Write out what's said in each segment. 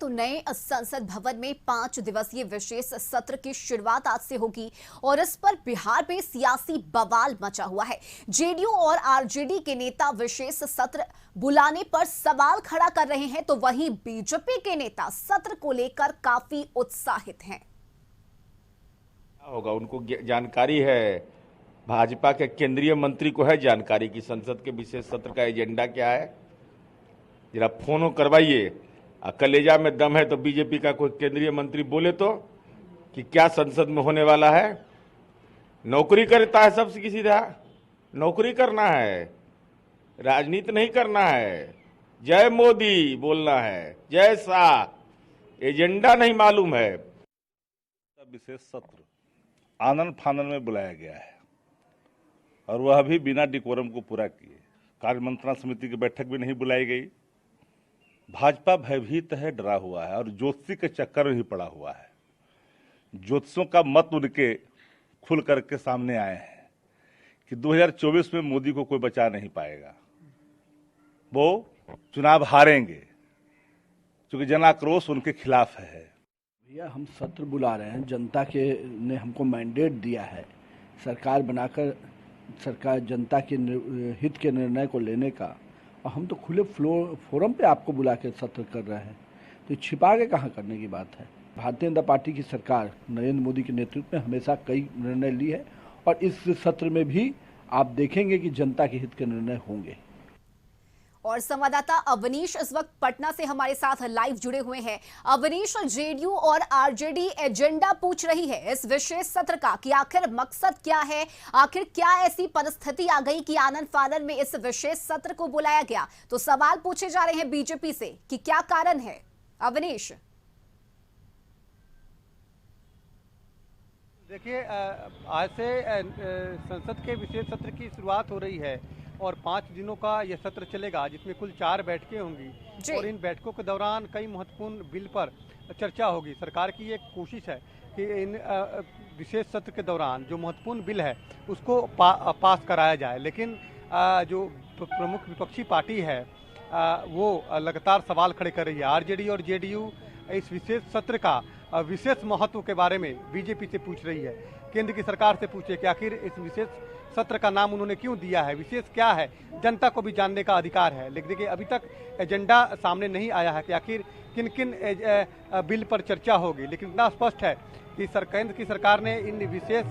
तो नए संसद भवन में 5 दिवसीय विशेष सत्र की शुरुआत आज से होगी और इस पर बिहार में सियासी बवाल मचा हुआ है। जेडीयू और आरजेडी के नेता विशेष सत्र बुलाने पर सवाल खड़ा कर रहे हैं, तो वहीं बीजेपी के नेता सत्र को लेकर काफी उत्साहित हैं। होगा उनको जानकारी है, भाजपा के केंद्रीय मंत्री को है जानकारी कि संसद के विशेष सत्र का एजेंडा क्या है। जरा फोन करवाइए, कलेजा में दम है तो बीजेपी का कोई केंद्रीय मंत्री बोले तो कि क्या संसद में होने वाला है। नौकरी करता है सबसे किसी तरह, नौकरी करना है, राजनीति नहीं करना है। जय मोदी बोलना है, जय शाह, एजेंडा नहीं मालूम है। विशेष सत्र आनन फानन में बुलाया गया है और वह भी बिना डिकोरम को पूरा किए। कार्य मंत्रणा समिति की बैठक भी नहीं बुलाई गई। भाजपा भयभीत है, डरा हुआ है और ज्योतिषी के चक्कर में ही पड़ा हुआ है। ज्योतिषों का मत उनके खुल करके सामने आए हैं कि 2024 में मोदी को कोई बचा नहीं पाएगा, वो चुनाव हारेंगे, क्योंकि जन आक्रोश उनके खिलाफ है। भैया हम सत्र बुला रहे हैं, जनता के ने हमको मैंडेट दिया है सरकार बनाकर, सरकार जनता के हित के निर्णय को लेने का, और हम तो खुले फोरम पे आपको बुला के सत्र कर रहे हैं, तो छिपा के कहाँ करने की बात है। भारतीय जनता पार्टी की सरकार नरेंद्र मोदी के नेतृत्व में हमेशा कई निर्णय ली है और इस सत्र में भी आप देखेंगे कि जनता के हित के निर्णय होंगे। और संवाददाता अवनीश इस वक्त पटना से हमारे साथ लाइव जुड़े हुए हैं। अवनीश, जेडीयू और आरजेडी एजेंडा पूछ रही है इस विशेष सत्र का कि आखिर मकसद क्या है, आखिर क्या ऐसी परिस्थिति आ गई कि आनन फानन में इस विशेष सत्र को बुलाया गया। तो सवाल पूछे जा रहे हैं बीजेपी से कि क्या कारण है। अवनीश, देखिए, आज से संसद के विशेष सत्र की शुरुआत हो रही है और 5 दिनों का यह सत्र चलेगा, जिसमें कुल 4 बैठकें होंगी और इन बैठकों के दौरान कई महत्वपूर्ण बिल पर चर्चा होगी। सरकार की एक कोशिश है कि इन विशेष सत्र के दौरान जो महत्वपूर्ण बिल है उसको पास कराया जाए, लेकिन जो प्रमुख विपक्षी पार्टी है वो लगातार सवाल खड़े कर रही है। आरजेडी और जेडीयू इस विशेष सत्र का विशेष महत्व के बारे में बीजेपी से पूछ रही है, केंद्र की सरकार से पूछे कि आखिर इस विशेष सत्र का नाम उन्होंने क्यों दिया है, विशेष क्या है, जनता को भी जानने का अधिकार है। लेकिन देखिए, अभी तक एजेंडा सामने नहीं आया है कि आखिर किन किन बिल पर चर्चा होगी, लेकिन इतना स्पष्ट है कि केंद्र की सरकार ने इन विशेष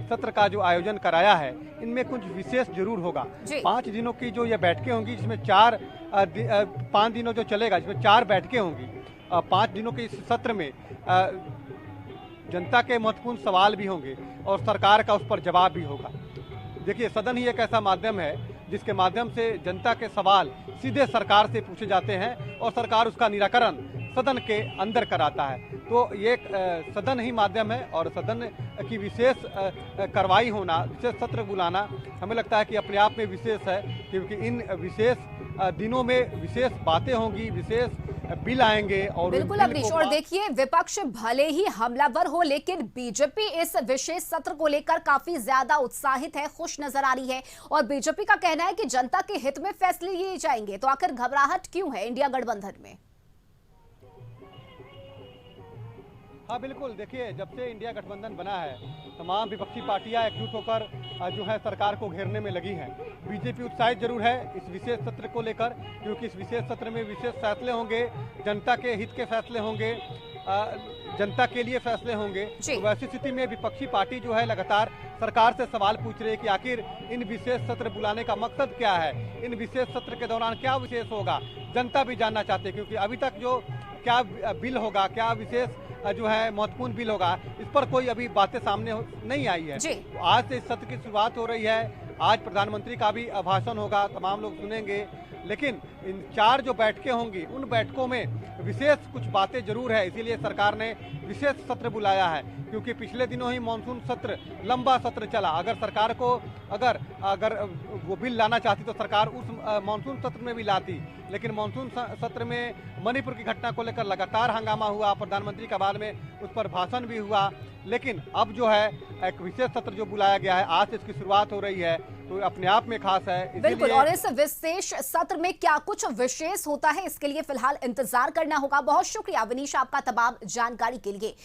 सत्र का जो आयोजन कराया है इनमें कुछ विशेष जरूर होगा। 5 दिनों की जो ये बैठकें होंगी, जिसमें 5 दिनों जो चलेगा, जिसमें 4 बैठकें होंगी। 5 दिनों के इस सत्र में जनता के महत्वपूर्ण सवाल भी होंगे और सरकार का उस पर जवाब भी होगा। देखिए, सदन ही एक ऐसा माध्यम है जिसके माध्यम से जनता के सवाल सीधे सरकार से पूछे जाते हैं और सरकार उसका निराकरण सदन के अंदर कराता है। तो ये एक सदन ही माध्यम है और सदन की विशेष कार्रवाई होना, विशेष सत्र बुलाना हमें लगता है कि अपने आप में विशेष है, क्योंकि इन विशेष दिनों में विशेष बातें होंगी, विशेष बिल आएंगे। और बिल्कुल अवनीश, और देखिए, विपक्ष भले ही हमलावर हो, लेकिन बीजेपी इस विशेष सत्र को लेकर काफी ज्यादा उत्साहित है, खुश नजर आ रही है और बीजेपी का कहना है कि जनता के हित में फैसले लिए जाएंगे। तो आखिर घबराहट क्यों है इंडिया गठबंधन में? हाँ बिल्कुल, देखिए, जब से इंडिया गठबंधन बना है तमाम विपक्षी पार्टियां एकजुट होकर जो है सरकार को घेरने में लगी हैं। बीजेपी उत्साहित जरूर है इस विशेष सत्र को लेकर, क्योंकि इस विशेष सत्र में विशेष फैसले होंगे, जनता के हित के फैसले होंगे, जनता के लिए फैसले होंगे। तो वैसी स्थिति में विपक्षी पार्टी जो है लगातार सरकार से सवाल पूछ रही है कि आखिर इन विशेष सत्र बुलाने का मकसद क्या है, इन विशेष सत्र के दौरान क्या विशेष होगा, जनता भी जानना चाहती है। क्योंकि अभी तक जो क्या बिल होगा, क्या विशेष जो है महत्वपूर्ण बिल होगा, इस पर कोई अभी बातें सामने नहीं आई है। तो आज से इस सत्र की शुरुआत हो रही है, आज प्रधानमंत्री का भी भाषण होगा, तमाम लोग सुनेंगे, लेकिन इन 4 जो बैठकें होंगी उन बैठकों में विशेष कुछ बातें जरूर है। इसीलिए सरकार ने विशेष सत्र बुलाया है, क्योंकि पिछले दिनों ही मानसून सत्र, लंबा सत्र चला। अगर सरकार को अगर वो बिल लाना चाहती तो सरकार उस मानसून सत्र में भी लाती, लेकिन मानसून सत्र में मणिपुर की घटना को लेकर लगातार हंगामा हुआ, प्रधानमंत्री का बाद में उस पर भाषण भी हुआ। लेकिन अब जो है एक विशेष सत्र जो बुलाया गया है, आज से इसकी शुरुआत हो रही है तो अपने आप में खास है। बिल्कुल, इसीलिए और इस विशेष सत्र में क्या कुछ विशेष होता है इसके लिए फिलहाल इंतजार करना होगा। बहुत शुक्रिया अवनीश आपका तमाम जानकारी के लिए।